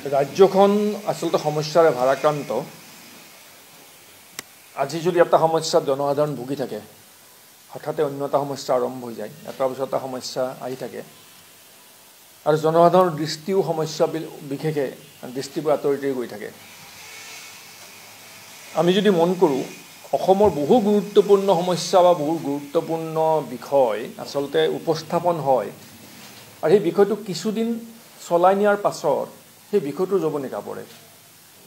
ৰাজ্যখন আসলতে সমস্যাৰে ভাৰাক্ৰান্ত আজি যদি এটা সমস্যাত জনসাধাৰণ ভুগি থাকে হঠাতে অন্য এটা সমস্যা আৰম্ভ হৈ যায় এটা পিছত এটা সমস্যা আহি থাকে আৰু জনসাধাৰণৰ দৃষ্টিও সমস্যা বিশেষে দৃষ্টিবোৰ আঁতৰি গৈ থাকে আমি যদি মন কৰোঁ অসমৰ বহু গুৰুত্বপূৰ্ণ সমস্যা বা বহু গুৰুত্বপূৰ্ণ বিষয় আসলতে উপস্থাপন হয় আৰু এই বিষয়টো কিছুদিন চলাই নিয়াৰ পাছত সেই বিষয়টোৰ জৱনিকা পৰে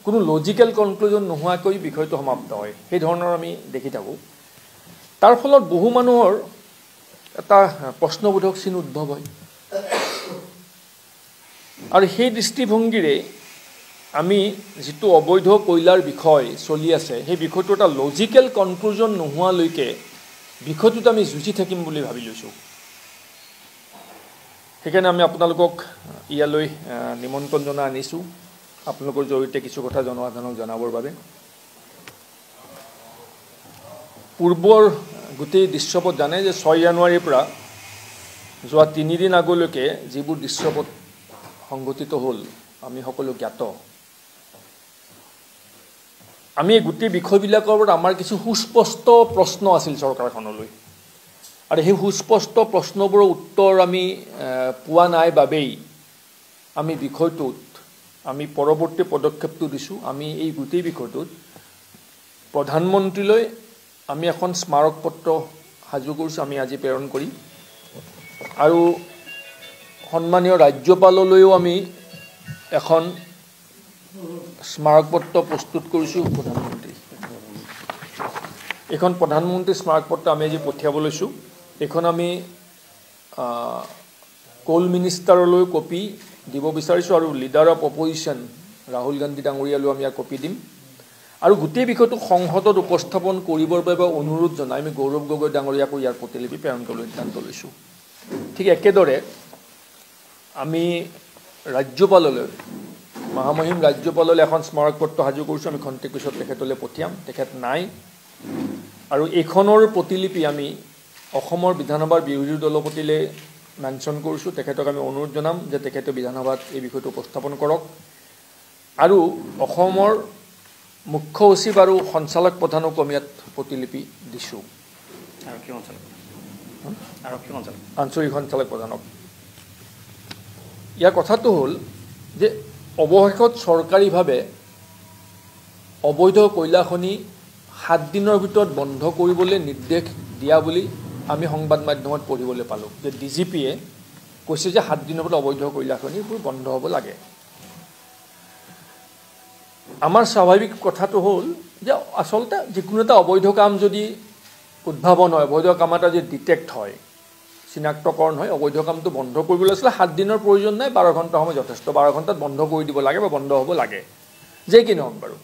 কোনো লজিকেল কনক্লুজন নোহোৱাকৈ বিষয়টো সমাপ্ত হয় সেই ধৰণৰ আমি দেখি থাকোঁ তাৰ ফলত বহু মানুহৰ এটা প্ৰশ্নবোধক চিন উদ্ভৱ হয় আৰু সেই দৃষ্টিভংগীৰে আমি যিটো অবৈধ কয়লাৰ বিষয় চলি আছে সেই বিষয়টো এটা লজিকেল কনক্লুজন নোহোৱালৈকে বিষয়টোত আমি যুঁজি থাকিম বুলি ভাবি লৈছোঁ সেইকাৰণে আমি আপোনালোকক ইয়ালৈ নিমন্ত্ৰণ জনাই আনিছোঁ আপোনালোকৰ জৰিয়তে কিছু কথা জনসাধাৰণক জনাবৰ বাবে পূৰ্বৰ গোটেই দৃশ্যপট জানে যে 6 জানুৱাৰীৰ পৰা যোৱা 3 দিন আগলৈকে যিবোৰ দৃশ্যপট সংঘটিত হ'ল আমি সকলো জ্ঞাত আমি এই গোটেই বিষয়বিলাকৰ ওপৰত আমাৰ কিছু সুস্পষ্ট প্ৰশ্ন আছিল চৰকাৰখনলৈ আৰু সেই সুস্পষ্ট প্ৰশ্নবোৰৰ উত্তৰ আমি পোৱা নাই বাবেই আমি বিষয়টোত আমি পৰৱৰ্তী পদক্ষেপটো দিছোঁ আমি এই গোটেই বিষয়টোত প্ৰধানমন্ত্ৰীলৈ আমি এখন স্মাৰক পত্ৰ সাজু কৰিছোঁ আমি আজি প্ৰেৰণ কৰিম আৰু সন্মানীয় ৰাজ্যপাললৈও আমি এখন স্মাৰক পত্ৰ প্ৰস্তুত কৰিছোঁ প্ৰধানমন্ত্ৰী এখন প্ৰধানমন্ত্ৰী স্মাৰক পত্ৰ আমি আজি পঠিয়াব লৈছোঁ এখন আমি কোল মিনিষ্টাৰলৈ কপি দিব বিচাৰিছোঁ আৰু leader of opposition Rahul Gandhi ডাঙৰীয়ালৈ আমি ইয়াৰ কপি দিম আৰু গোটেই বিষয়টো সংসদত উপস্থাপন কৰিবৰ বাবে অনুৰোধ জনাই আমি গৌৰৱ গগৈ ডাঙৰীয়াকো ইয়াৰ প্ৰতিলিপি প্ৰেৰণ কৰিবলৈ সিদ্ধান্ত লৈছোঁ ঠিক একেদৰে আমি ৰাজ্যপাললৈ মহামহিম ৰাজ্যপাললৈ এখন স্মাৰক পত্ৰ সাজু কৰিছোঁ আমি খন্তেক পিছত তেখেতলৈ পঠিয়াম তেখেত নাই আৰু এইখনৰ প্ৰতিলিপি আমি অসমৰ বিধানসভাৰ বিৰোধী দলপতিলৈ মেনশ্যন কৰিছোঁ তেখেতক আমি অনুৰোধ জনাম যে তেখেতে বিধানসভাত এই বিষয়টো উপস্থাপন কৰক আৰু অসমৰ মুখ্য সচিব আৰু সঞ্চালক প্ৰধানক আমি ইয়াত প্ৰতিলিপি দিছোঁ আঞ্চলিক সঞ্চালক প্ৰধানক ইয়াৰ কথাটো হ'ল যে অৱশেষত চৰকাৰীভাৱে অবৈধ কয়লা খনি 7 দিনৰ ভিতৰত বন্ধ কৰিবলৈ নিৰ্দেশ দিয়া বুলি আমি সংবাদ মাধ্যমত পঢ়িবলৈ পালোঁ যে ডিজিপিয়ে কৈছে যে 7 দিনৰ ভিতৰত অবৈধ কয়লা খনিবোৰ বন্ধ হ'ব লাগে আমাৰ স্বাভাৱিক কথাটো হ'ল যে আচলতে যিকোনো এটা অবৈধ কাম যদি উদ্ভাৱন হয় অবৈধ কাম এটা যদি ডিটেক্ট হয় চিনাক্তকৰণ হয় অবৈধ কামটো বন্ধ কৰিবলৈ আছিলে 7 দিনৰ প্ৰয়োজন নাই 12 ঘণ্টা সময় যথেষ্ট 12 ঘণ্টাত বন্ধ কৰি দিব লাগে বা বন্ধ হ'ব লাগে যে কি নহওক বাৰু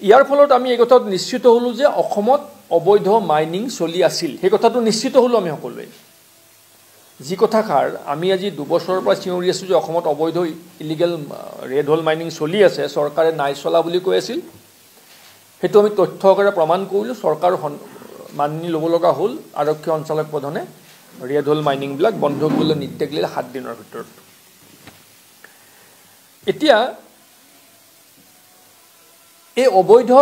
ইয়াৰ ফলত আমি এই কথাত নিশ্চিত হ'লোঁ যে অসমত অবৈধ মাইনিং চলি আছিল সেই কথাটো নিশ্চিত হ'লোঁ আমি সকলোৱে যি কথাষাৰ আমি আজি 2 বছৰৰ পৰা চিঞৰি আছোঁ যে অসমত অবৈধ ইলিগেল ৰেড হোল মাইনিং চলি আছে চৰকাৰে নাই চলা বুলি কৈ আছিল সেইটো আমি তথ্য সহকাৰে প্ৰমাণ কৰিলোঁ চৰকাৰ মানি ল'ব লগা হ'ল আৰক্ষী সঞ্চালক প্ৰধানে ৰেড হোল মাইনিংবিলাক বন্ধ কৰিবলৈ নিৰ্দেশ দিলে 7 দিনৰ ভিতৰত এতিয়া এই অবৈধ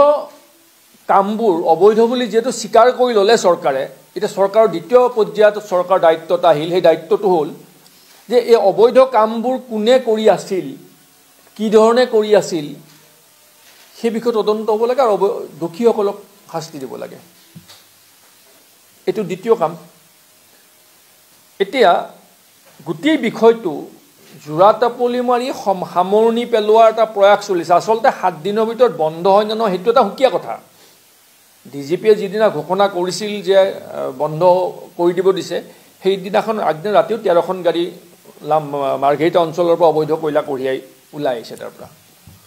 কামবোৰ অবৈধ বুলি যেহেতু স্বীকাৰ কৰি ল'লে চৰকাৰে এতিয়া চৰকাৰৰ দ্বিতীয় পৰ্যায়ত চৰকাৰৰ দায়িত্বত আহিল সেই দায়িত্বটো হ'ল যে এই অবৈধ কামবোৰ কোনে কৰি আছিল কি ধৰণে কৰি আছিল সেই বিষয়ে তদন্ত হ'ব লাগে আৰু দোষীসকলক শাস্তি দিব লাগে এইটো দ্বিতীয় কাম এতিয়া গোটেই বিষয়টো জোৰাটাপলি মাৰি সামৰণি পেলোৱাৰ এটা প্ৰয়াস চলিছে আচলতে 7 দিনৰ ভিতৰত বন্ধ হয় নে নহয় সেইটো এটা সুকীয়া কথা ডিজিপিয়ে যিদিনা ঘোষণা কৰিছিল যে বন্ধ কৰি দিব দিছে সেইদিনাখন আগদিনা ৰাতিও 13খন গাড়ী মাৰ্ঘেৰিটা অঞ্চলৰ পৰা অবৈধ কয়লা কঢ়িয়াই ওলাই আহিছে তাৰ পৰা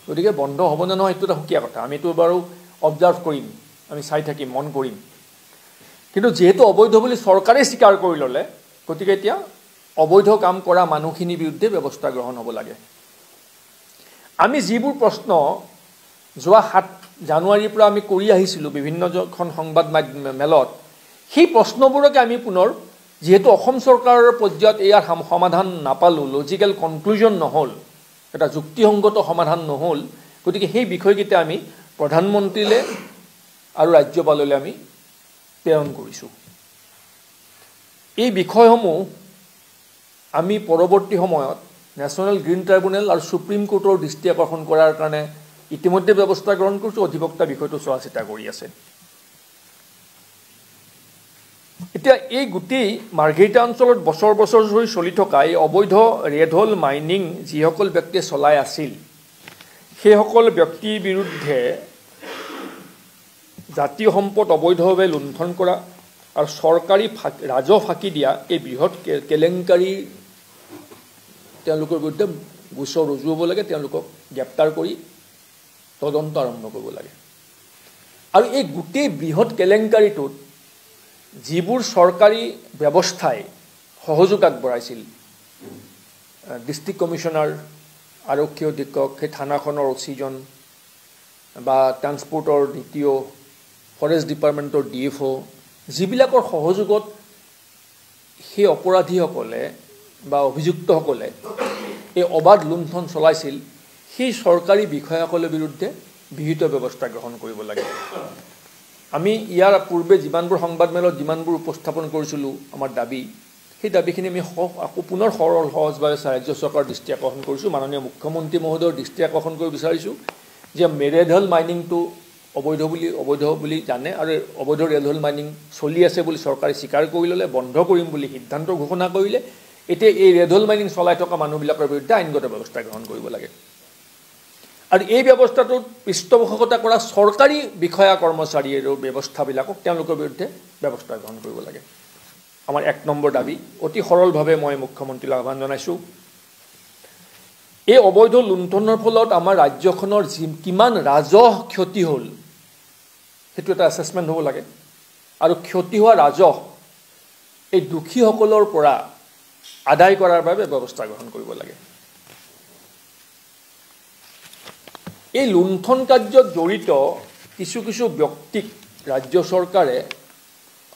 গতিকে বন্ধ হ'ব নে নহয় সেইটো এটা সুকীয়া কথা আমিতো বাৰু অবজাৰ্ভ কৰিম আমি চাই থাকিম মন কৰিম কিন্তু যেহেতু অবৈধ বুলি চৰকাৰে স্বীকাৰ কৰি ল'লে গতিকে এতিয়া অবৈধ কাম কৰা মানুহখিনিৰ বিৰুদ্ধে ব্যৱস্থা গ্ৰহণ হ'ব লাগে আমি যিবোৰ প্ৰশ্ন যোৱা 7 জানুৱাৰীৰ পৰা আমি কৰি আহিছিলোঁ বিভিন্নখন সংবাদ মেলত সেই প্ৰশ্নবোৰকে আমি পুনৰ যেহেতু অসম চৰকাৰৰ পৰ্যায়ত ইয়াৰ সমাধান নাপালোঁ লজিকেল কনক্লুজন নহ'ল এটা যুক্তিসংগত সমাধান নহ'ল গতিকে সেই বিষয়কেইটা আমি প্ৰধানমন্ত্ৰীলৈ আৰু ৰাজ্যপাললৈ আমি প্ৰেৰণ কৰিছোঁ এই বিষয়সমূহ আমি পৰৱৰ্তী সময়ত নেশ্যনেল গ্ৰীণ ট্ৰাইব্যুনেল আৰু সুপ্ৰিম কোৰ্টৰ দৃষ্টি আকৰ্ষণ কৰাৰ কাৰণে ইতিমধ্যে ব্যৱস্থা গ্ৰহণ কৰিছোঁ অধিবক্তা বিষয়টো চোৱা চিতা কৰি আছে এতিয়া এই গোটেই মাৰ্ঘেৰিটা অঞ্চলত বছৰ বছৰ ধৰি চলি থকা এই অবৈধ ৰেড হোল মাইনিং যিসকল ব্যক্তিয়ে চলাই আছিল সেইসকল ব্যক্তিৰ বিৰুদ্ধে জাতীয় সম্পদ অবৈধভাৱে লুণ্ঠন কৰা আৰু চৰকাৰী ৰাজহ ফাঁকি দিয়া এই বৃহৎ কেলেংকাৰী তেওঁলোকৰ বিৰুদ্ধে গোচৰ ৰুজু হ'ব লাগে তেওঁলোকক গ্ৰেপ্তাৰ কৰি তদন্ত আৰম্ভ কৰিব লাগে আৰু এই গোটেই বৃহৎ কেলেংকাৰীটোত যিবোৰ চৰকাৰী ব্যৱস্থাই সহযোগ আগবঢ়াইছিল ডিষ্ট্ৰিক্ট কমিশ্যনাৰ আৰক্ষী অধীক্ষক সেই থানাখনৰ অচিজন বা ট্ৰান্সপৰ্টৰ দ্বিতীয় ফৰেষ্ট ডিপাৰ্টমেণ্টৰ DFO যিবিলাকৰ সহযোগত সেই অপৰাধীসকলে বা অভিযুক্তসকলে এই অবাধ লুণ্ঠন চলাইছিল সেই চৰকাৰী বিষয়াসকলৰ বিৰুদ্ধে বিহিত ব্যৱস্থা গ্ৰহণ কৰিব লাগে আমি ইয়াৰ পূৰ্বে যিমানবোৰ সংবাদমেলত যিমানবোৰ উপস্থাপন কৰিছিলোঁ আমাৰ দাবী সেই দাবীখিনি আমি আকৌ পুনৰ সহজভাৱে ৰাজ্য চৰকাৰৰ দৃষ্টি আকৰ্ষণ কৰিছোঁ মাননীয় মুখ্যমন্ত্ৰী মহোদয়ৰ দৃষ্টি আকৰ্ষণ কৰিব বিচাৰিছোঁ যে ৰেড হোল মাইনিংটো অবৈধ বুলি জানে আৰু অবৈধ ৰেড হোল মাইনিং চলি আছে বুলি চৰকাৰে স্বীকাৰ কৰি ল'লে বন্ধ কৰিম বুলি সিদ্ধান্ত ঘোষণা কৰিলে এতিয়া এই ৰেড হোল মাইনিং চলাই থকা মানুহবিলাকৰ বিৰুদ্ধে আইনগত ব্যৱস্থা গ্ৰহণ কৰিব লাগে আৰু এই ব্যৱস্থাটোত পৃষ্ঠপোষকতা কৰা চৰকাৰী বিষয়া কৰ্মচাৰীৰ ব্যৱস্থাবিলাকক তেওঁলোকৰ বিৰুদ্ধে ব্যৱস্থা গ্ৰহণ কৰিব লাগে আমাৰ 1 নম্বৰ দাবী অতি সৰলভাৱে মই মুখ্যমন্ত্ৰীলৈ আহ্বান জনাইছোঁ এই অবৈধ লুণ্ঠনৰ ফলত আমাৰ ৰাজ্যখনৰ কিমান ৰাজহ ক্ষতি হ'ল সেইটো এটা এছেছমেণ্ট হ'ব লাগে আৰু ক্ষতি হোৱা ৰাজহ এই দুখীসকলৰ পৰা আদায় কৰাৰ বাবে ব্যৱস্থা গ্ৰহণ কৰিব লাগে এই লুণ্ঠন কাৰ্যত জড়িত কিছু কিছু ব্যক্তিক ৰাজ্য চৰকাৰে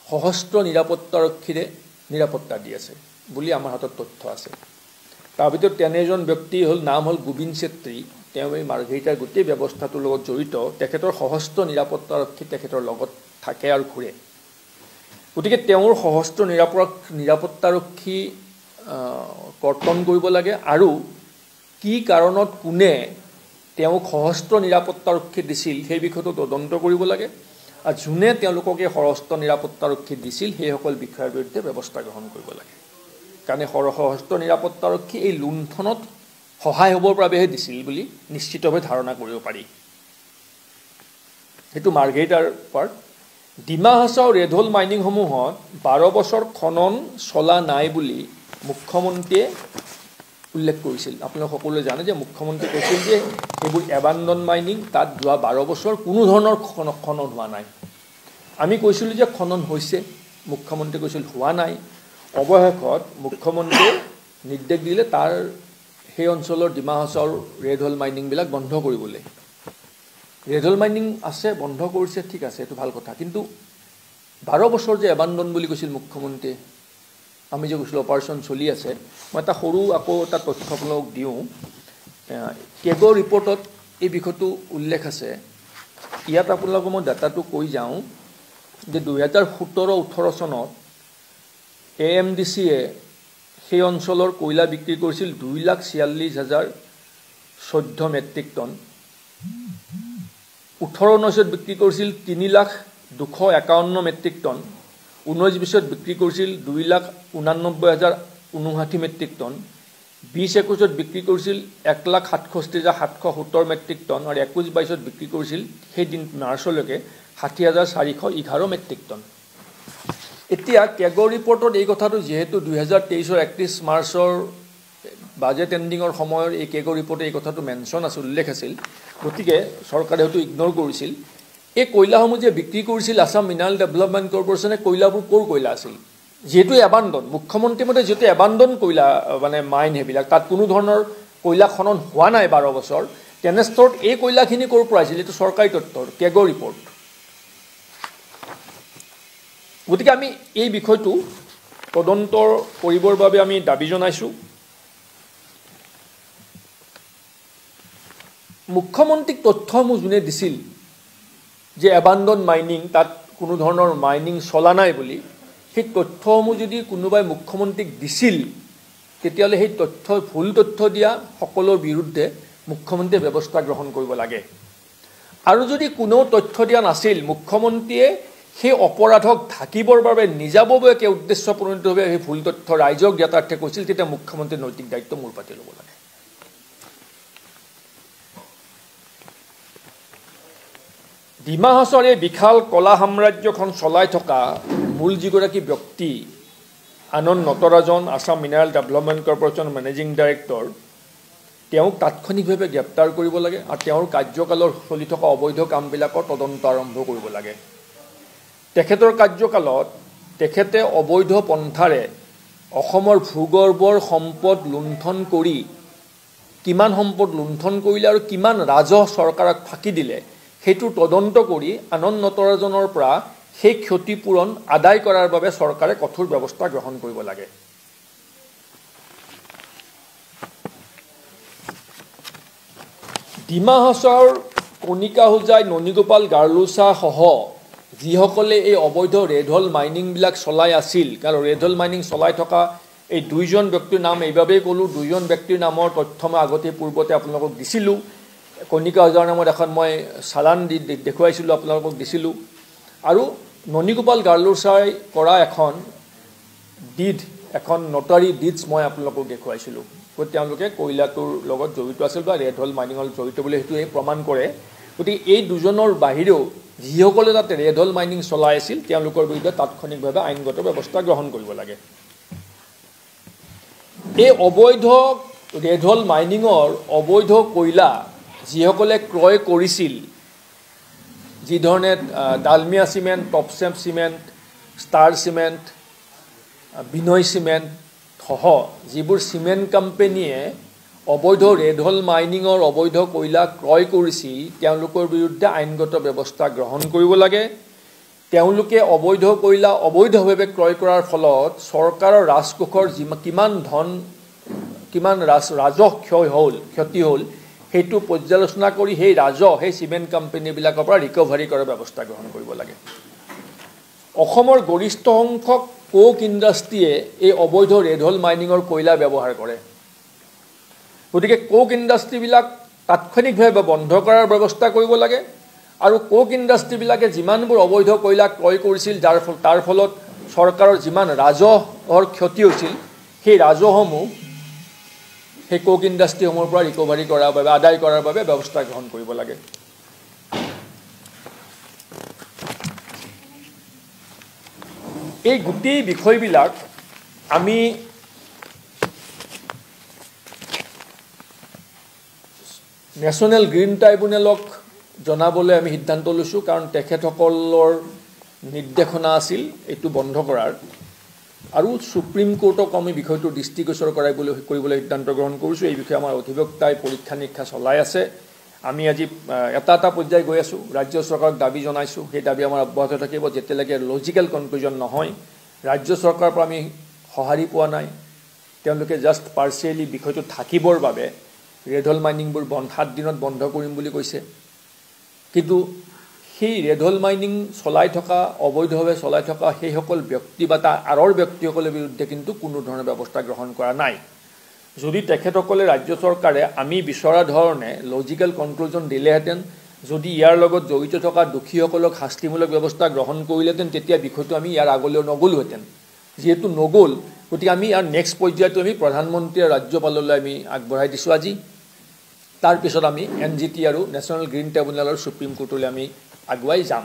সশস্ত্ৰ নিৰাপত্তাৰক্ষীৰে নিৰাপত্তা দি আছে বুলি আমাৰ হাতত তথ্য আছে তাৰ ভিতৰত তেনে এজন ব্যক্তি নাম হ'ল গোবিন্দ চেত্ৰী তেওঁ এই মাৰ্ঘেৰিটাৰ গোটেই ব্যৱস্থাটোৰ লগত জড়িত তেখেতৰ সশস্ত্ৰ নিৰাপত্তাৰক্ষী তেখেতৰ লগত থাকে আৰু ঘূৰে গতিকে তেওঁৰ সশস্ত্ৰ নিৰাপত্তাৰক্ষী কৰ্তন কৰিব লাগে আৰু কি কাৰণত কোনে তেওঁক সশস্ত্ৰ নিৰাপত্তাৰক্ষী দিছিল সেই বিষয়টো তদন্ত কৰিব লাগে আৰু যোনে তেওঁলোকক এই সশস্ত্ৰ নিৰাপত্তাৰক্ষী দিছিল সেইসকল বিষয়াৰ বিৰুদ্ধে ব্যৱস্থা গ্ৰহণ কৰিব লাগে কাৰণে সশস্ত্ৰ নিৰাপত্তাৰক্ষী এই লুণ্ঠনত সহায় হ'বৰ বাবেহে দিছিল বুলি নিশ্চিতভাৱে ধাৰণা কৰিব পাৰি সেইটো মাৰ্ঘেৰিটাৰ part Dima Hasao rat hole মাইনিংসমূহত 12 বছৰ খনন চলা নাই বুলি মুখ্যমন্ত্ৰীয়ে উল্লেখ কৰিছিল আপোনালোক সকলোৱে জানে যে মুখ্যমন্ত্ৰী কৈছিল যে এইবোৰ এবাণ্ডন মাইনিং তাত যোৱা 12 বছৰ কোনো ধৰণৰ খনন হোৱা নাই আমি কৈছিলোঁ যে খনন হৈছে মুখ্যমন্ত্ৰী কৈছিল হোৱা নাই অৱশেষত মুখ্যমন্ত্ৰীয়ে নিৰ্দেশ দিলে তাৰ সেই অঞ্চলৰ ডিমা হাছাওৰ ৰেড হোল মাইনিংবিলাক বন্ধ কৰিবলৈ ৰেড হোল মাইনিং আছে বন্ধ কৰিছে ঠিক আছে এইটো ভাল কথা কিন্তু 12 বছৰ যে এবাণ্ডন বুলি কৈছিল মুখ্যমন্ত্ৰীয়ে আমি যে কৈছিলোঁ অপাৰেশ্যন চলি আছে মই এটা সৰু আকৌ এটা তথ্য আপোনালোকক দিওঁ কেগৰ ৰিপৰ্টত এই বিষয়টো উল্লেখ আছে ইয়াত আপোনালোকক মই ডাটাটো কৈ যাওঁ যে 2017-18 চনত AMDCয়ে সেই অঞ্চলৰ কয়লা বিক্ৰী কৰিছিল 2,46,014 মেট্ৰিক টন 18-19ত বিক্ৰী কৰিছিল 3,251 মেট্ৰিক টন 19-20ত বিক্ৰী কৰিছিল 2,89,059 মেট্ৰিক টন 20-21ত বিক্ৰী কৰিছিল 1,67,770 মেট্ৰিক টন আৰু 21-22ত বিক্ৰী কৰিছিল সেই দিন মাৰ্চলৈকে 60,411 মেট্ৰিক টন এতিয়া কেগৰ ৰিপৰ্টত এই কথাটো যেহেতু 2023ৰ 31 মাৰ্চৰ বাজেট এণ্ডিঙৰ সময়ৰ এই কেগৰ ৰিপৰ্টে এই কথাটো মেনশ্যন আছিল উল্লেখ আছিল গতিকে চৰকাৰে হয়তো ইগনোৰ কৰিছিল এই কয়লাসমূহ যে বিক্ৰী কৰিছিল আসাম মিনাৰেল ডেভেলপমেণ্ট কৰ্পোৰেশ্যনে কয়লাবোৰ ক'ৰ কয়লা আছিল যেহেতু এবাণ্ডন মুখ্যমন্ত্ৰী মতে যেহেতু এবাণ্ডন কয়লা মানে মাইন সেইবিলাক তাত কোনো ধৰণৰ কয়লা খনন হোৱা নাই 12 বছৰ তেনেস্থলত এই কয়লাখিনি ক'ৰ পৰা আছিল এইটো চৰকাৰী তথ্য কেগৰ ৰিপৰ্ট গতিকে আমি এই বিষয়টো তদন্ত কৰিবৰ বাবে আমি দাবী জনাইছোঁ মুখ্যমন্ত্ৰীক তথ্যসমূহ যোনে দিছিল যে এবাণ্ডন মাইনিং তাত কোনো ধৰণৰ মাইনিং চলা নাই বুলি সেই তথ্যসমূহ যদি কোনোবাই মুখ্যমন্ত্ৰীক দিছিল তেতিয়াহ'লে সেই ভুল তথ্য দিয়া সকলৰ বিৰুদ্ধে মুখ্যমন্ত্ৰীয়ে ব্যৱস্থা গ্ৰহণ কৰিব লাগে আৰু যদি কোনো তথ্য দিয়া নাছিল মুখ্যমন্ত্ৰীয়ে সেই অপৰাধক ঢাকিবৰ বাবে নিজাববীয়াকৈ উদ্দেশ্যপ্ৰণোদিতভাৱে সেই ভুল তথ্য ৰাইজক জ্ঞাতাৰ্থে কৈছিল তেতিয়া মুখ্যমন্ত্ৰীৰ নৈতিক দায়িত্ব মূৰ পাতি ল'ব লাগে ডিমা হাছাওৰ এই বিশাল কলা সাম্ৰাজ্যখন চলাই থকা মূল যিগৰাকী ব্যক্তি Anand Natarajan Assam mineral development corporation managing director তেওঁক তাৎক্ষণিকভাৱে গ্ৰেপ্তাৰ কৰিব লাগে আৰু তেওঁৰ কাৰ্যকালৰ চলি থকা অবৈধ কামবিলাকৰ তদন্ত আৰম্ভ কৰিব লাগে তেখেতৰ কাৰ্যকালত তেখেতে অবৈধ পন্থাৰে অসমৰ ভূগৰ্ভৰ সম্পদ লুণ্ঠন কৰি কিমান সম্পদ লুণ্ঠন কৰিলে আৰু কিমান ৰাজহ চৰকাৰক ফাঁকি দিলে সেইটো তদন্ত কৰি আনন্দ নটৰাজনৰ পৰা সেই ক্ষতিপূৰণ আদায় কৰাৰ বাবে চৰকাৰে কঠোৰ ব্যৱস্থা গ্ৰহণ কৰিব লাগে ডিমা হাছাওৰ কণিকা হোজাই ননীগোপাল গাৰ্লুছা সহ যিসকলে এই অবৈধ ৰেডহল মাইনিংবিলাক চলাই আছিল কাৰণ ৰেডহল মাইনিং চলাই থকা এই দুইজন ব্যক্তিৰ নাম এইভাবেই ক'লোঁ দুইজন ব্যক্তিৰ নামৰ তথ্য মই আগতে পূৰ্বতে আপোনালোকক দিছিলোঁ কণিকা হোজাৰ নামত এখন মই চালান দি দেখুৱাইছিলোঁ আপোনালোকক দিছিলোঁ আৰু ননীগোপাল গাৰ্লুছাই কৰা এখন নটাৰী ডিডছ মই আপোনালোকক দেখুৱাইছিলোঁ তেওঁলোকে কয়লাটোৰ লগত জড়িত আছিল বা ৰেড হল মাইনিঙৰ জড়িত বুলি সেইটোৱে প্ৰমাণ কৰে গতিকে এই দুজনৰ বাহিৰেও যিসকলে তাতে ৰেড হল মাইনিং চলাই আছিল তেওঁলোকৰ বিৰুদ্ধে তাৎক্ষণিকভাৱে আইনগত ব্যৱস্থা গ্ৰহণ কৰিব লাগে এই অবৈধ ৰেড হল মাইনিঙৰ অবৈধ কয়লা যিসকলে ক্ৰয় কৰিছিল যি ধৰণে Dalmia cement Topcem cement star cement Vinay cement সহ যিবোৰ চিমেণ্ট কোম্পানীয়ে অবৈধ ৰেড হল মাইনিঙৰ অবৈধ কয়লা ক্ৰয় কৰিছিল তেওঁলোকৰ বিৰুদ্ধে আইনগত ব্যৱস্থা গ্ৰহণ কৰিব লাগে তেওঁলোকে অবৈধ কয়লা অবৈধভাৱে ক্ৰয় কৰাৰ ফলত চৰকাৰৰ ৰাজকোষৰ কিমান ৰাজহ ক্ষতি হ'ল সেইটো পৰ্যালোচনা কৰি সেই ৰাজহ সেই চিমেণ্ট কোম্পানীবিলাকৰ পৰা ৰিকভাৰী কৰাৰ ব্যৱস্থা গ্ৰহণ কৰিব লাগে অসমৰ গৰিষ্ঠ সংখ্যক কোক ইণ্ডাষ্ট্ৰীয়ে এই অবৈধ ৰেড হল মাইনিঙৰ কয়লা ব্যৱহাৰ কৰে গতিকে কোক ইণ্ডাষ্ট্ৰীবিলাক তাৎক্ষণিকভাৱে বন্ধ কৰাৰ ব্যৱস্থা কৰিব লাগে আৰু কোক ইণ্ডাষ্ট্ৰীবিলাকে যিমানবোৰ অবৈধ কয়লা ক্ৰয় কৰিছিল তাৰ ফলত চৰকাৰৰ যিমান ৰাজহৰ ক্ষতি হৈছিল সেই ৰাজহসমূহ সেই কোক ইণ্ডাষ্ট্ৰীসমূহৰ পৰা ৰিকভাৰী কৰাৰ বাবে আদায় কৰাৰ বাবে ব্যৱস্থা গ্ৰহণ কৰিব লাগে এই গোটেই বিষয়বিলাক আমি নেশ্যনেল গ্ৰীণ ট্ৰাইব্যুনেলক জনাবলৈ আমি সিদ্ধান্ত লৈছোঁ কাৰণ তেখেতসকলৰ নিৰ্দেশনা আছিল এইটো বন্ধ কৰাৰ আৰু সুপ্ৰিম কোৰ্টক আমি বিষয়টো দৃষ্টিগোচৰ কৰিবলৈ সিদ্ধান্ত গ্ৰহণ কৰিছোঁ এই বিষয়ে আমাৰ অধিবক্তাই পৰীক্ষা নিৰীক্ষা চলাই আছে আমি আজি এটা পৰ্যায় গৈ আছোঁ ৰাজ্য চৰকাৰক দাবী জনাইছোঁ সেই দাবী আমাৰ অব্যাহত থাকিব যেতিয়ালৈকে লজিকেল কনক্লুজন নহয় ৰাজ্য চৰকাৰৰ পৰা আমি সঁহাৰি পোৱা নাই তেওঁলোকে জাষ্ট পাৰ্চিয়েলি বিষয়টো থাকিবৰ বাবে ৰেড হল মাইনিংবোৰ 7 দিনত বন্ধ কৰিম বুলি কৈছে কিন্তু সেই ৰেড হল মাইনিং চলাই থকা অবৈধভাৱে চলাই থকা সেইসকল ব্যক্তি বা তাৰ আঁৰৰ ব্যক্তিসকলৰ বিৰুদ্ধে কিন্তু কোনো ধৰণৰ ব্যৱস্থা গ্ৰহণ কৰা নাই যদি তেখেতসকলে ৰাজ্য চৰকাৰে আমি বিচৰা ধৰণে লজিকেল কনক্লুজন দিলেহেঁতেন যদি ইয়াৰ লগত জড়িত থকা দোষীসকলক শাস্তিমূলক ব্যৱস্থা গ্ৰহণ কৰিলেহেঁতেন তেতিয়া বিষয়টো আমি ইয়াৰ আগলৈ নগ'লোহেঁতেন যিহেতু নগ'ল গতিকে আমি ইয়াৰ নেক্সট পৰ্যায়টো আমি প্ৰধানমন্ত্ৰী আৰু ৰাজ্যপাললৈ আমি আগবঢ়াই দিছোঁ আজি তাৰপিছত আমি NGT আৰু নেশ্যনেল গ্ৰীণ ট্ৰাইব্যুনেল আৰু সুপ্ৰিম কোৰ্টলৈ আমি আগুৱাই যাম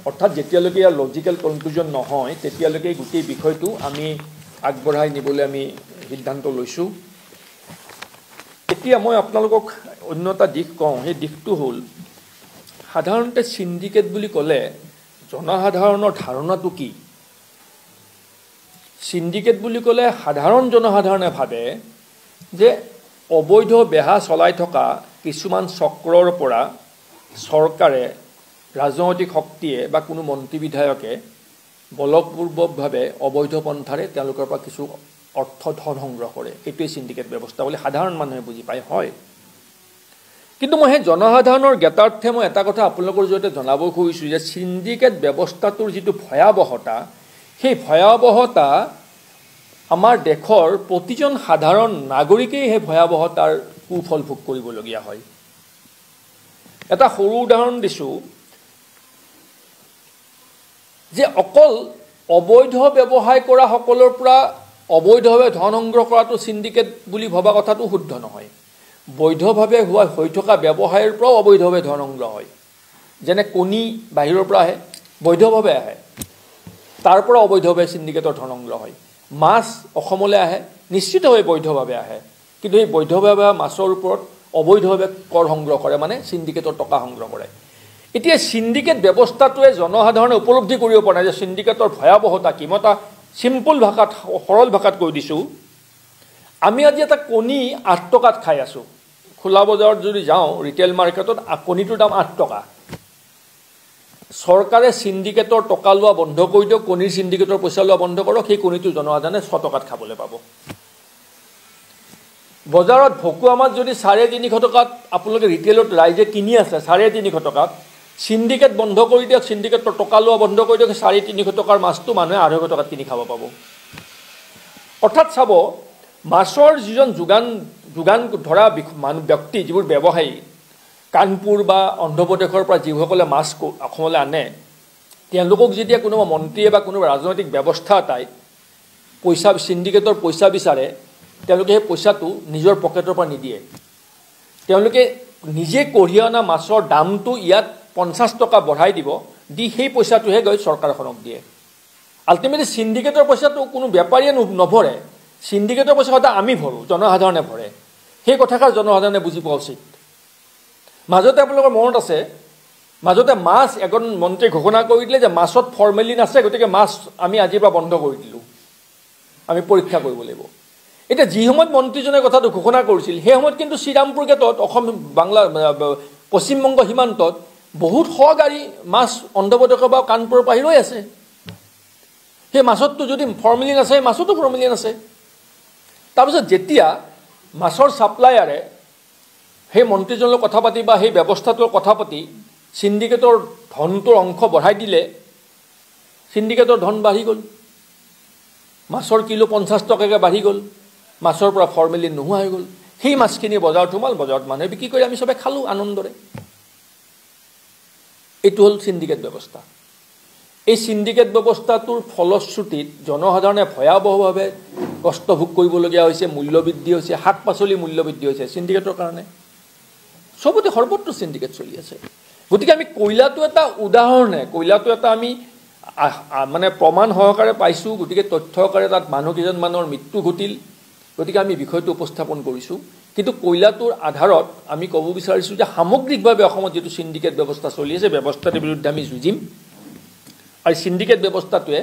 অৰ্থাৎ যেতিয়ালৈকে ইয়াৰ লজিকেল কনক্লুজন নহয় তেতিয়ালৈকে গোটেই বিষয়টো আমি আগবঢ়াই নিবলৈ আমি সিদ্ধান্ত লৈছোঁ এতিয়া মই আপোনালোকক অন্য এটা দিশ কওঁ সেই দিশটো হ'ল সাধাৰণতে সিন্ডিকেট বুলি ক'লে জনসাধাৰণৰ ধাৰণাটো কি সিন্ডিকেট বুলি ক'লে সাধাৰণ জনসাধাৰণে ভাবে যে অবৈধ বেহা চলাই থকা কিছুমান চক্ৰৰ পৰা চৰকাৰে ৰাজনৈতিক শক্তিয়ে বা কোনো মন্ত্ৰী বিধায়কে বলপূৰ্বকভাৱে অবৈধ পন্থাৰে তেওঁলোকৰ পৰা কিছু অৰ্থ ধন সংগ্ৰহ কৰে এইটোৱে সিন্ডিকেট ব্যৱস্থা বুলি সাধাৰণ মানুহে বুজি পায় হয় কিন্তু মই সেই জনসাধাৰণৰ জ্ঞাতাৰ্থে মই এটা কথা আপোনালোকৰ জৰিয়তে জনাব খুজিছোঁ যে সিন্ডিকেট ব্যৱস্থাটোৰ যিটো ভয়াৱহতা সেই ভয়াৱহতা আমাৰ দেশৰ প্ৰতিজন সাধাৰণ নাগৰিকেই সেই ভয়াৱহতাৰ কুফল ভোগ কৰিবলগীয়া হয় এটা সৰু উদাহৰণ দিছোঁ যে অকল অবৈধ ব্যৱসায় কৰা সকলৰ পৰা অবৈধভাৱে ধন সংগ্ৰহ কৰাটো সিন্ডিকেট বুলি ভবা কথাটো শুদ্ধ নহয় বৈধভাৱে হৈ থকা ব্যৱসায়ৰ পৰাও অবৈধভাৱে ধন সংগ্ৰহ হয় যেনে কণী বাহিৰৰ পৰা আহে বৈধভাৱে আহে তাৰ পৰা অবৈধভাৱে সিন্ডিকেটৰ ধন সংগ্ৰহ হয় মাছ অসমলৈ আহে নিশ্চিতভাৱে বৈধভাৱে আহে কিন্তু এই বৈধভাৱে মাছৰ ওপৰত অবৈধভাৱে কৰ সংগ্ৰহ কৰে মানে সিন্ডিকেটৰ টকা সংগ্ৰহ কৰে এতিয়া সিন্ডিকেট ব্যৱস্থাটোৱে জনসাধাৰণে উপলব্ধি কৰিব পৰা নাই যে সিন্ডিকেটৰ ভয়াৱহতা কি মই এটা সিম্পল ভাষাত সৰল ভাষাত কৈ দিছোঁ আমি আজি এটা কণী 8 টকাত খাই আছোঁ খোলা বজাৰত যদি যাওঁ ৰিটেইল মাৰ্কেটত কণীটোৰ দাম 8 টকা চৰকাৰে সিন্ডিকেটৰ টকা লোৱা বন্ধ কৰি দিয়ক কণীৰ সিন্ডিকেটৰ পইচা লোৱা বন্ধ কৰক সেই কণীটো জনসাধাৰণে 6 টকাত খাবলৈ পাব বজাৰত ভকুৱা মাছ যদি 350 টকাত আপোনালোকে ৰিটেইলত ৰাইজে কিনি আছে 350 টকাত সিন্ডিকেট বন্ধ কৰি দিয়ক সিন্ডিকেটৰ টকা লোৱা বন্ধ কৰি দিয়ক 350 টকাৰ মাছটো মানুহে 250 টকাত কিনি খাব পাব অৰ্থাৎ চাব মাছৰ যিজন যোগান ধৰা ব্যক্তি যিবোৰ ব্যৱসায়ী কানপুৰ বা অন্ধ্ৰপ্ৰদেশৰ পৰা যিসকলে মাছ অসমলৈ আনে তেওঁলোকক যেতিয়া কোনোবা মন্ত্ৰীয়ে বা কোনোবা ৰাজনৈতিক ব্যৱস্থা এটাই পইচা সিন্ডিকেটৰ পইচা বিচাৰে তেওঁলোকে সেই পইচাটো নিজৰ পকেটৰ পৰা নিদিয়ে তেওঁলোকে নিজে কঢ়িয়াই অনা মাছৰ দামটো ইয়াত 50 টকা বঢ়াই দিব দি সেই পইচাটোহে গৈ চৰকাৰখনক দিয়ে আল্টিমেটলি সিন্ডিকেটৰ পইচাটো কোনো বেপাৰীয়ে নভৰে সিন্ডিকেটৰ পইচা সদায় আমি ভৰোঁ জনসাধাৰণে ভৰে সেই কথাষাৰ জনসাধাৰণে বুজি পোৱা উচিত মাজতে আপোনালোকৰ মনত আছে মাজতে মাছ এজন মন্ত্ৰীয়ে ঘোষণা কৰি দিলে যে মাছত ফৰ্মেলিন আছে গতিকে মাছ আমি আজিৰ পৰা বন্ধ কৰি দিলোঁ আমি পৰীক্ষা কৰিব লাগিব এতিয়া যি সময়ত মন্ত্ৰীজনে কথাটো ঘোষণা কৰিছিল সেই সময়ত কিন্তু শ্ৰীৰামপুৰ গেটত অসম বাংলা পশ্চিমবংগ সীমান্তত বহুত গাড়ী মাছ অন্ধ্ৰপ্ৰদেশৰ বা কানপুৰৰ পৰা ৰৈ আছে সেই মাছততো যদি ফৰ্মেলিন আছে মাছতো ফৰ্মেলিন আছে তাৰপিছত যেতিয়া মাছৰ ছাপ্লায়াৰে সেই মন্ত্ৰীজনৰ কথা পাতি বা সেই ব্যৱস্থাটোৰ কথা পাতি সিন্ডিকেটৰ ধনটোৰ অংশ বঢ়াই দিলে সিন্ডিকেটৰ ধন বাঢ়ি গ'ল মাছৰ কিলো 50 টকাকৈ বাঢ়ি গ'ল মাছৰ পৰা ফৰ্মেলিন নোহোৱা হৈ গ'ল সেই মাছখিনি বজাৰত সোমাল বজাৰত মানুহে বিক্ৰী কৰি আমি সবে খালোঁ আনন্দৰে এইটো হ'ল সিন্ডিকেট ব্যৱস্থা এই সিন্ডিকেট ব্যৱস্থাটোৰ ফলশ্ৰুতিত জনসাধাৰণে ভয়াৱহভাৱে কষ্ট ভোগ কৰিবলগীয়া হৈছে মূল্যবৃদ্ধি হৈছে শাক পাচলি মূল্যবৃদ্ধি হৈছে সিন্ডিকেটৰ কাৰণে সবতে সৰ্বত্ৰ সিন্ডিকেট চলি আছে গতিকে আমি কয়লাটো এটা উদাহৰণে কয়লাটো এটা আমি মানে প্ৰমাণ সহকাৰে পাইছোঁ গতিকে তথ্য সহকাৰে তাত মানুহ কেইজনমানৰ মৃত্যু ঘটিল গতিকে আমি বিষয়টো উপস্থাপন কৰিছোঁ কিন্তু কয়লাটোৰ আধাৰত আমি ক'ব বিচাৰিছোঁ যে সামগ্ৰিকভাৱে অসমত যিটো সিন্ডিকেট ব্যৱস্থা চলি আছে ব্যৱস্থাটোৰ বিৰুদ্ধে আমি যুঁজিম আৰু সিন্ডিকেট ব্যৱস্থাটোৱে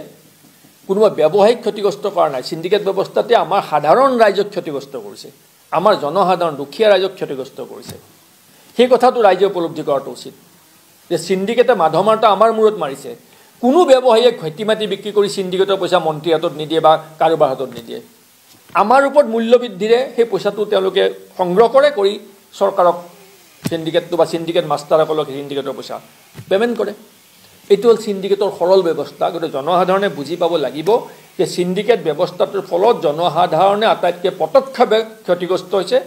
কোনোবা ব্যৱসায়িক ক্ষতিগ্ৰস্ত কৰা নাই সিন্ডিকেট ব্যৱস্থাটোৱে আমাৰ সাধাৰণ ৰাইজক ক্ষতিগ্ৰস্ত কৰিছে আমাৰ জনসাধাৰণ দুখীয়া ৰাইজক ক্ষতিগ্ৰস্ত কৰিছে সেই কথাটো ৰাইজে উপলব্ধি কৰাটো উচিত যে সিন্ডিকেটে মাধমাৰটা আমাৰ মূৰত মাৰিছে কোনো ব্যৱসায়ীয়ে ঘটি মাটি বিক্ৰী কৰি সিন্ডিকেটৰ পইচা মন্ত্ৰীৰ হাতত নিদিয়ে বা কাৰোবাৰ হাতত নিদিয়ে আমাৰ ওপৰত মূল্যবৃদ্ধিৰে সেই পইচাটো তেওঁলোকে সংগ্ৰহ কৰি চৰকাৰক সিন্ডিকেটটো বা সিন্ডিকেট মাষ্টাৰসকলক সিন্ডিকেটৰ পইচা পে'মেণ্ট কৰে এইটো হ'ল সিন্ডিকেটৰ সৰল ব্যৱস্থা গতিকে জনসাধাৰণে বুজি পাব লাগিব যে সিন্ডিকেট ব্যৱস্থাটোৰ ফলত জনসাধাৰণে আটাইতকৈ প্ৰত্যক্ষভাৱে ক্ষতিগ্ৰস্ত হৈছে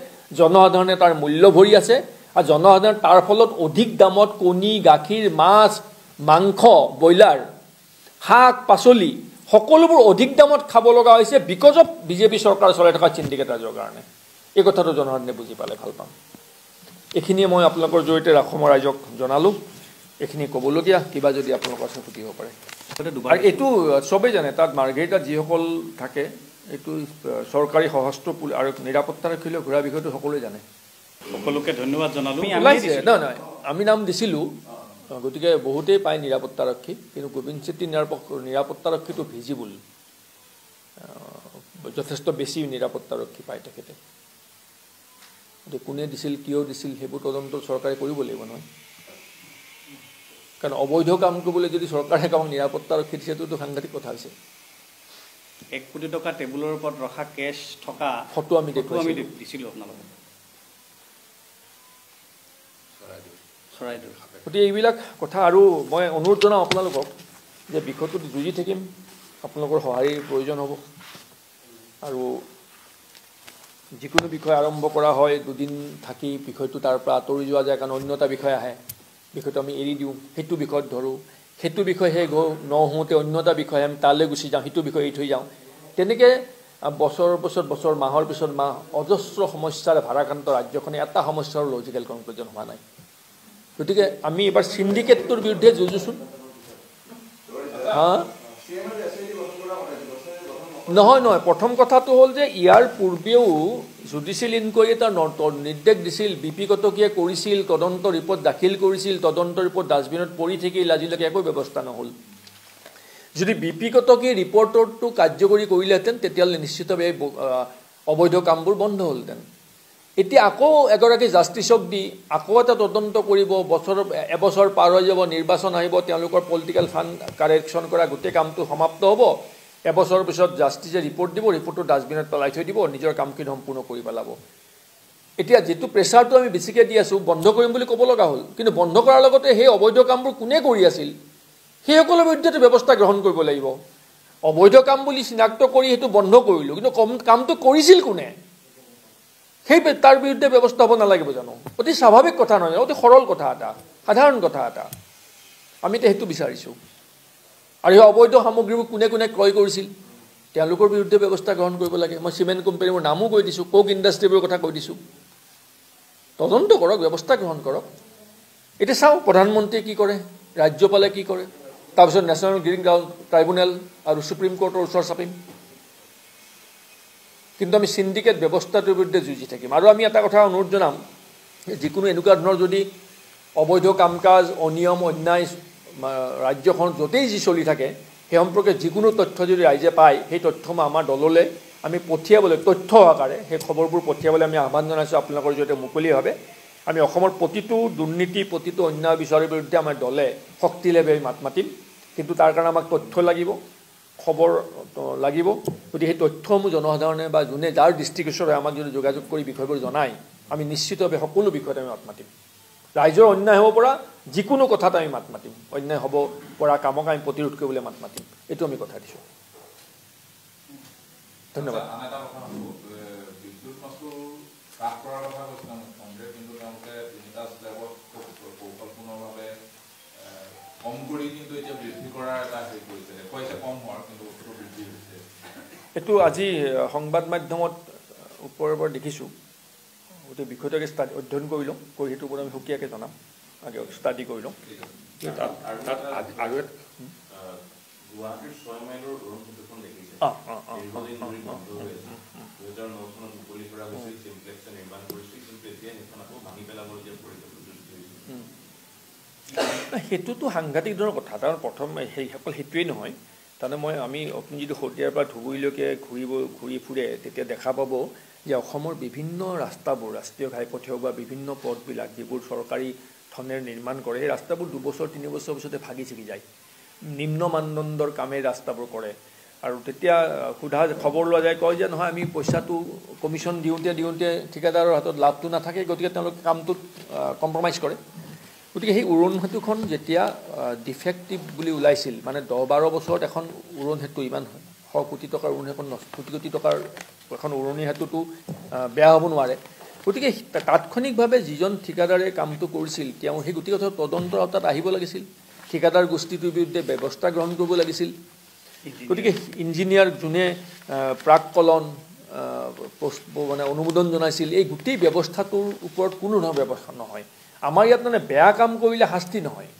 জনসাধাৰণে তাৰ মূল্য ভৰি আছে আৰু জনসাধাৰণ তাৰ ফলত অধিক দামত কণী গাখীৰ মাছ মাংস ব্ৰইলাৰ শাক পাচলি সকলোবোৰ অধিক দামত খাব লগা হৈছে বিকজ অফ বিজেপি চৰকাৰ চলাই থকা সিন্ডিকেট ৰাজৰ কাৰণে এই কথাটো জনসাধাৰণে বুজি পালে ভাল পাম এইখিনিয়ে মই আপোনালোকৰ জৰিয়তে অসমৰ ৰাইজক জনালোঁ এইখিনি ক'বলগীয়া কিবা যদি আপোনালোকৰ আছে সুধিব পাৰে আৰু এইটো চবেই জানে তাত মাৰ্ঘেৰিটাত যিসকল থাকে এইটো চৰকাৰী সশস্ত্ৰ আৰু নিৰাপত্তাৰক্ষীলৈ ঘূৰা বিষয়টো সকলোৱে জানে সকলোকে ধন্যবাদ জনালোঁ নহয় আমি নাম দিছিলোঁ গতিকে বহুতেই পায় নিৰাপত্তাৰক্ষী কিন্তু গোবিন্দ চেত্ৰী নিৰাপত্তাৰক্ষীটো ভিজিবল যথেষ্ট বেছি নিৰাপত্তাৰক্ষী পায় তেখেতে গতিকে কোনে দিছিল কিয় দিছিল সেইবোৰ তদন্ত চৰকাৰে কৰিব লাগিব নহয় কাৰণ অবৈধ কাম কৰিবলৈ যদি চৰকাৰে কামক নিৰাপত্তাৰক্ষী দিছে সেইটোতো সাংঘাতিক কথা হৈছে 1 কোটি টকা টেবুলৰ ওপৰত ৰখা কেছ থকা ফটো আমি দিছিলোঁ আপোনালোকক চৰাইদেউ গতিকে এইবিলাক কথা আৰু মই অনুৰোধ জনাওঁ আপোনালোকক যে বিষয়টোত যুঁজি থাকিম আপোনালোকৰ সহায়ৰ প্ৰয়োজন হ'ব আৰু যিকোনো বিষয় আৰম্ভ কৰা হয় দুদিন থাকি বিষয়টো তাৰ পৰা আঁতৰি যোৱা যায় কাৰণ অন্য এটা বিষয় আহে বিষয়টো আমি এৰি দিওঁ সেইটো বিষয়ত ধৰোঁ সেইটো বিষয় শেষ নহওঁতে অন্য এটা বিষয় আমি তালৈ গুচি যাওঁ সেইটো বিষয় এৰি থৈ যাওঁ তেনেকৈ বছৰৰ পিছত বছৰ মাহৰ পিছত মাহ অজস্ৰ সমস্যাৰে ভাৰাক্ৰান্ত ৰাজ্যখনে এটা সমস্যাৰ লজিকেল কনক্লুজন হোৱা নাই গতিকে আমি এবাৰ চিণ্ডিকেটটোৰ বিৰুদ্ধে যুঁজোচোন হা নহয় প্ৰথম কথাটো হ'ল যে ইয়াৰ পূৰ্বেও জুডিচিয়েল ইনকুৱাৰী এটা নিৰ্দেশ দিছিল বিপি কটকীয়ে কৰিছিল তদন্ত ৰিপৰ্ট দাখিল কৰিছিল তদন্ত ৰিপৰ্ট ডাষ্টবিনত পৰি থাকিল আজিলৈকে একো ব্যৱস্থা নহ'ল যদি বিপি কটকী ৰিপৰ্টটো কাৰ্যকৰী কৰিলেহেঁতেন তেতিয়াহ'লে নিশ্চিতভাৱে অবৈধ কামবোৰ বন্ধ হ'লহেঁতেন এতিয়া আকৌ এগৰাকী জাষ্টিছক দি আকৌ এটা তদন্ত কৰিব এবছৰ পাৰ হৈ যাব নিৰ্বাচন আহিব তেওঁলোকৰ পলিটিকেল ফাণ্ড কাৰেকশ্যন কৰা গোটেই কামটো সমাপ্ত হ'ব এবছৰৰ পিছত জাষ্টিছে ৰিপৰ্ট দিব ৰিপৰ্টটো ডাষ্টবিনত পেলাই থৈ দিব নিজৰ কামখিনি সম্পূৰ্ণ কৰি পেলাব এতিয়া যিটো প্ৰেছাৰটো আমি বেছিকৈ দি আছোঁ বন্ধ কৰিম বুলি ক'ব লগা হ'ল কিন্তু বন্ধ কৰাৰ লগতে সেই অবৈধ কামবোৰ কোনে কৰি আছিল সেইসকলৰ বিৰুদ্ধেতো ব্যৱস্থা গ্ৰহণ কৰিব লাগিব অবৈধ কাম বুলি চিনাক্ত কৰি সেইটো বন্ধ কৰিলোঁ কিন্তু কামটো কৰিছিল কোনে সেই তাৰ বিৰুদ্ধে ব্যৱস্থা হ'ব নালাগিব জানো অতি স্বাভাৱিক কথা নহয় অতি সৰল কথা এটা সাধাৰণ কথা এটা আমি সেইটো বিচাৰিছোঁ আৰু সেই অবৈধ সামগ্ৰীবোৰ কোনে কোনে ক্ৰয় কৰিছিল তেওঁলোকৰ বিৰুদ্ধে ব্যৱস্থা গ্ৰহণ কৰিব লাগে মই চিমেণ্ট কোম্পানীবোৰ নামো কৈ দিছোঁ কোক ইণ্ডাষ্ট্ৰীবোৰৰ কথা কৈ দিছোঁ তদন্ত কৰক ব্যৱস্থা গ্ৰহণ কৰক এতিয়া চাওঁ প্ৰধানমন্ত্ৰীয়ে কি কৰে ৰাজ্যপালে কি কৰে তাৰপিছত নেশ্যনেল গ্ৰীণ ট্ৰাইব্যুনেল আৰু সুপ্ৰিম কোৰ্টৰ ওচৰ চাপিম কিন্তু আমি চিণ্ডিকেট ব্যৱস্থাটোৰ বিৰুদ্ধে যুঁজি থাকিম আৰু আমি এটা কথা অনুৰোধ জনাম যিকোনো এনেকুৱা ধৰণৰ যদি অবৈধ কাম কাজ অনিয়ম অন্যায় ৰাজ্যখন য'তেই যি চলি থাকে সেই সম্পৰ্কে যিকোনো তথ্য যদি ৰাইজে পায় সেই তথ্যসমূহ আমাৰ দললৈ আমি পঠিয়াবলৈ তথ্য আকাৰে সেই খবৰবোৰ পঠিয়াবলৈ আমি আহ্বান জনাইছোঁ আপোনালোকৰ জৰিয়তে মুকলিভাৱে আমি অসমৰ প্ৰতিটো দুৰ্নীতি প্ৰতিটো অন্যায় বিচাৰৰ বিৰুদ্ধে আমাৰ দলে শক্তিলাভে মাত মাতিম কিন্তু তাৰ কাৰণে আমাক তথ্য লাগিব খবৰ লাগিব গতিকে সেই তথ্যসমূহ জনসাধাৰণে বা যোনে যাৰ দৃষ্টিগোচৰ হয় আমাক যদি যোগাযোগ কৰি বিষয়বোৰ জনায় আমি নিশ্চিতভাৱে সকলো বিষয়তে আমি মাত মাতিম ৰাইজৰ অন্যায় হ'ব পৰা যিকোনো কথাত আমি মাত মাতিম অন্যায় হ'ব পৰা কামক আমি প্ৰতিৰোধ কৰিবলৈ মাত মাতিম এইটো আমি কথা দিছোঁ ধন্যবাদ এইটো আজি সংবাদ মাধ্যমত ওপৰৰ পৰা দেখিছোঁ গোটেই বিষয়টোকে অধ্যয়ন কৰি লওঁ কৰি সেইটোৰ ওপৰত আমি সুকীয়াকৈ জনাম আগে ষ্টাডি কৰি লওঁ আৰু সেইটোতো সাংঘাতিক ধৰণৰ কথা কাৰণ প্ৰথম সেইসকল সেইটোৱেই নহয় তাৰমানে আমি আপুনি যদি শদিয়াৰ পৰা ধুবুৰীলৈকে ঘূৰি ফুৰে তেতিয়া দেখা পাব যে অসমৰ বিভিন্ন ৰাস্তাবোৰ ৰাষ্ট্ৰীয় ঘাইপথে হওক বা বিভিন্ন পথবিলাক যিবোৰ চৰকাৰী ধনেৰে নিৰ্মাণ কৰে সেই ৰাস্তাবোৰ 2 বছৰ 3 বছৰ পিছতে ভাগি ছিগি যায় নিম্ন মানদণ্ডৰ কামে ৰাস্তাবোৰ কৰে আৰু তেতিয়া খবৰ লোৱা যায় কয় যে নহয় আমি পইচাটো কমিশ্যন দিওঁতে ঠিকাদাৰৰ হাতত লাভটো নাথাকে গতিকে তেওঁলোকে কামটোত কম্প্ৰমাইজ কৰে গতিকে সেই উৰণ সেতুখন যেতিয়া ডিফেক্টিভ বুলি ওলাইছিল মানে 10-12 বছৰত এখন উৰণ সেতু ইমান 100 কোটি টকাৰ উৰণ এখন কোটি কোটি টকাৰ এখন উৰণি সেতুটো বেয়া হ'ব নোৱাৰে গতিকে তাৎক্ষণিকভাৱে যিজন ঠিকাদাৰে কামটো কৰিছিল তেওঁ সেই গোটেই কথা তদন্তৰ আওতাত আহিব লাগিছিল ঠিকাদাৰ গোষ্ঠীটোৰ বিৰুদ্ধে ব্যৱস্থা গ্ৰহণ কৰিব লাগিছিল গতিকে ইঞ্জিনিয়াৰ যোনে প্ৰাককলন মানে অনুমোদন জনাইছিল এই গোটেই ব্যৱস্থাটোৰ ওপৰত কোনো ধৰণৰ ব্যৱস্থা নহয় আমাৰ ইয়াত মানে বেয়া কাম কৰিলে শাস্তি নহয়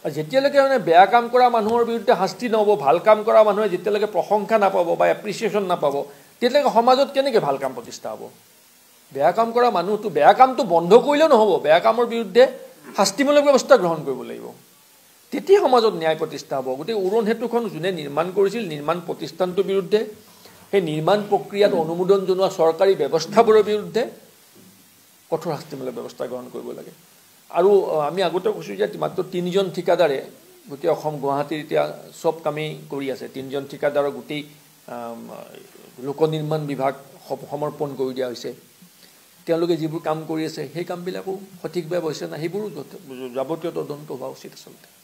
আৰু যেতিয়ালৈকে মানে বেয়া কাম কৰা মানুহৰ বিৰুদ্ধে শাস্তি নহ'ব ভাল কাম কৰা মানুহে যেতিয়ালৈকে প্ৰশংসা নাপাব বা এপ্ৰিচিয়েশ্যন নাপাব তেতিয়ালৈকে সমাজত কেনেকৈ ভাল কাম প্ৰতিষ্ঠা হ'ব বেয়া কাম কৰা মানুহটো বেয়া কামটো বন্ধ কৰিলেও নহ'ব বেয়া কামৰ বিৰুদ্ধে শাস্তিমূলক ব্যৱস্থা গ্ৰহণ কৰিব লাগিব তেতিয়া সমাজত ন্যায় প্ৰতিষ্ঠা হ'ব গতিকে উৰণ সেতুখন যোনে নিৰ্মাণ কৰিছিল নিৰ্মাণ প্ৰতিষ্ঠানটোৰ বিৰুদ্ধে সেই নিৰ্মাণ প্ৰক্ৰিয়াত অনুমোদন জনোৱা চৰকাৰী ব্যৱস্থাবোৰৰ বিৰুদ্ধে কঠোৰ শাস্তিমূলক ব্যৱস্থা গ্ৰহণ কৰিব লাগে আৰু আমি আগতে কৈছোঁ যে মাত্ৰ 3জন ঠিকাদাৰে গোটেই অসম গুৱাহাটীৰ এতিয়া চব কামেই কৰি আছে 3জন ঠিকাদাৰৰ গোটেই লোক নিৰ্মাণ বিভাগ সমৰ্পণ কৰি দিয়া হৈছে তেওঁলোকে যিবোৰ কাম কৰি আছে সেই কামবিলাকো সঠিকভাৱে হৈছে না সেইবোৰো যাৱতীয় তদন্ত হোৱা উচিত আচলতে।